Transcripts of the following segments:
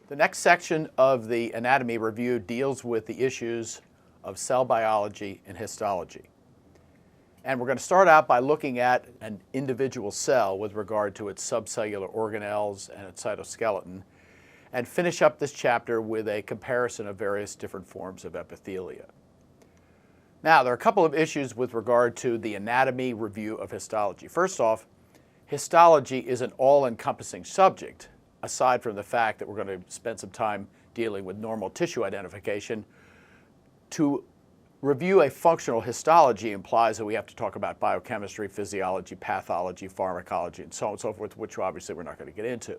The next section of the anatomy review deals with the issues of cell biology and histology. And we're going to start out by looking at an individual cell with regard to its subcellular organelles and its cytoskeleton, and finish up this chapter with a comparison of various different forms of epithelia. Now, there are a couple of issues with regard to the anatomy review of histology. First off, histology is an all-encompassing subject. Aside from the fact that we're going to spend some time dealing with normal tissue identification, to review a functional histology implies that we have to talk about biochemistry, physiology, pathology, pharmacology, and so on and so forth, which obviously we're not going to get into.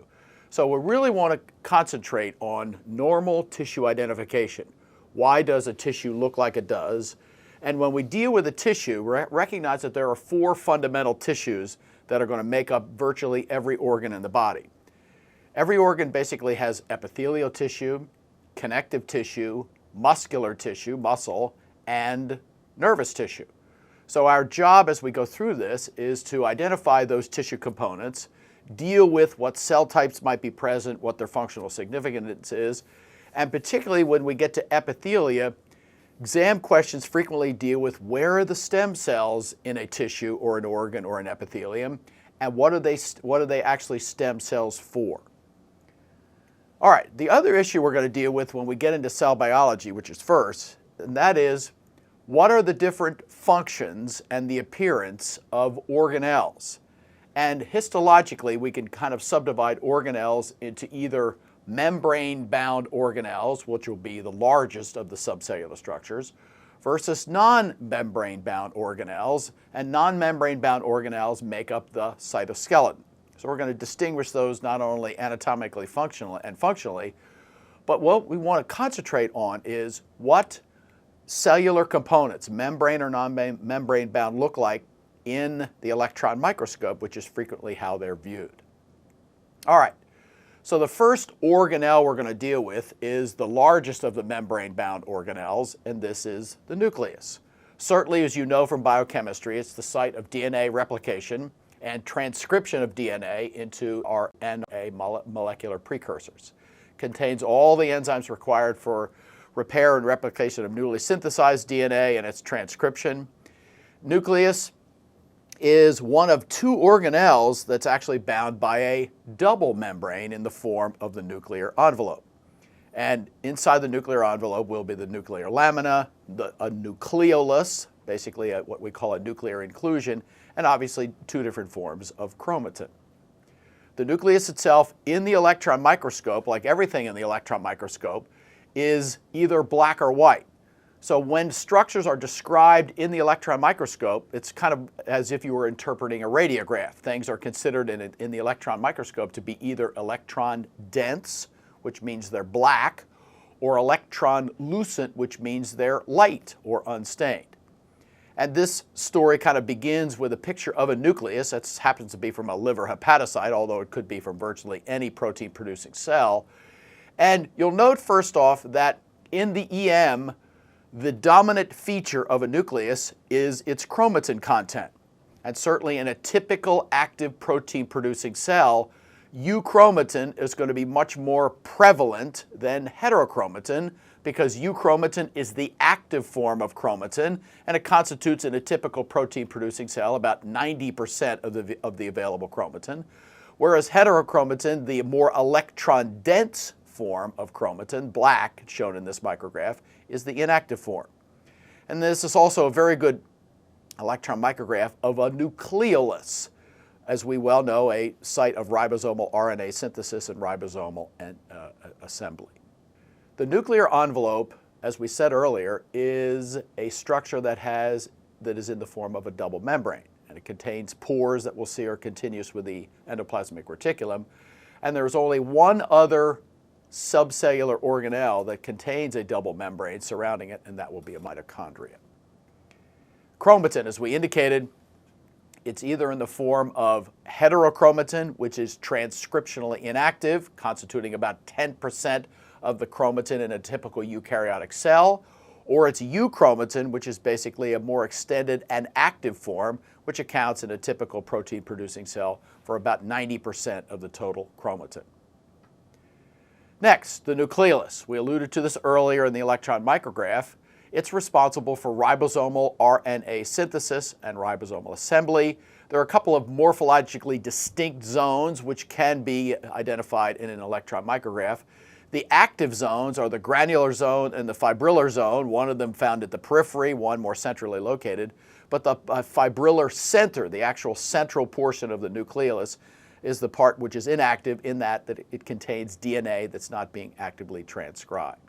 So we really want to concentrate on normal tissue identification. Why does a tissue look like it does? And when we deal with a tissue, recognize that there are four fundamental tissues that are going to make up virtually every organ in the body. Every organ basically has epithelial tissue, connective tissue, muscular tissue, muscle, and nervous tissue. So our job as we go through this is to identify those tissue components, deal with what cell types might be present, what their functional significance is, and particularly when we get to epithelia, exam questions frequently deal with where are the stem cells in a tissue or an organ or an epithelium, and what are they actually stem cells for? All right, the other issue we're going to deal with when we get into cell biology, which is first, and that is, what are the different functions and the appearance of organelles? And histologically, we can kind of subdivide organelles into either membrane-bound organelles, which will be the largest of the subcellular structures, versus non-membrane-bound organelles, and non-membrane-bound organelles make up the cytoskeleton. So we're going to distinguish those not only anatomically functionally, but what we want to concentrate on is what cellular components, membrane or non-membrane bound, look like in the electron microscope, which is frequently how they're viewed. All right, so the first organelle we're going to deal with is the largest of the membrane-bound organelles, and this is the nucleus. Certainly, as you know from biochemistry, it's the site of DNA replication and transcription of DNA into RNA molecular precursors. Contains all the enzymes required for repair and replication of newly synthesized DNA and its transcription. Nucleus is one of two organelles that's actually bound by a double membrane in the form of the nuclear envelope. And inside the nuclear envelope will be the nuclear lamina, a nucleolus, basically what we call a nuclear inclusion, and obviously two different forms of chromatin. The nucleus itself in the electron microscope, like everything in the electron microscope, is either black or white. So when structures are described in the electron microscope, it's kind of as if you were interpreting a radiograph. Things are considered in the electron microscope to be either electron dense, which means they're black, or electron lucent, which means they're light or unstained. And this story kind of begins with a picture of a nucleus. That happens to be from a liver hepatocyte, although it could be from virtually any protein-producing cell. And you'll note first off that in the EM, the dominant feature of a nucleus is its chromatin content. And certainly in a typical active protein-producing cell, euchromatin is going to be much more prevalent than heterochromatin, because euchromatin is the active form of chromatin, and it constitutes in a typical protein-producing cell about 90% of the available chromatin, whereas heterochromatin, the more electron-dense form of chromatin, black, shown in this micrograph, is the inactive form. And this is also a very good electron micrograph of a nucleolus, as we well know, a site of ribosomal RNA synthesis and ribosomal assembly. The nuclear envelope, as we said earlier, is a structure that is in the form of a double membrane. And it contains pores that we'll see are continuous with the endoplasmic reticulum. And there's only one other subcellular organelle that contains a double membrane surrounding it, and that will be a mitochondria. Chromatin, as we indicated, it's either in the form of heterochromatin, which is transcriptionally inactive, constituting about 10% of the chromatin in a typical eukaryotic cell, or it's euchromatin, which is basically a more extended and active form, which accounts in a typical protein-producing cell for about 90% of the total chromatin. Next, the nucleus. We alluded to this earlier in the electron micrograph. It's responsible for ribosomal RNA synthesis and ribosomal assembly. There are a couple of morphologically distinct zones which can be identified in an electron micrograph. The active zones are the granular zone and the fibrillar zone, one of them found at the periphery, one more centrally located. But the fibrillar center, the actual central portion of the nucleus, is the part which is inactive in that it contains DNA that's not being actively transcribed.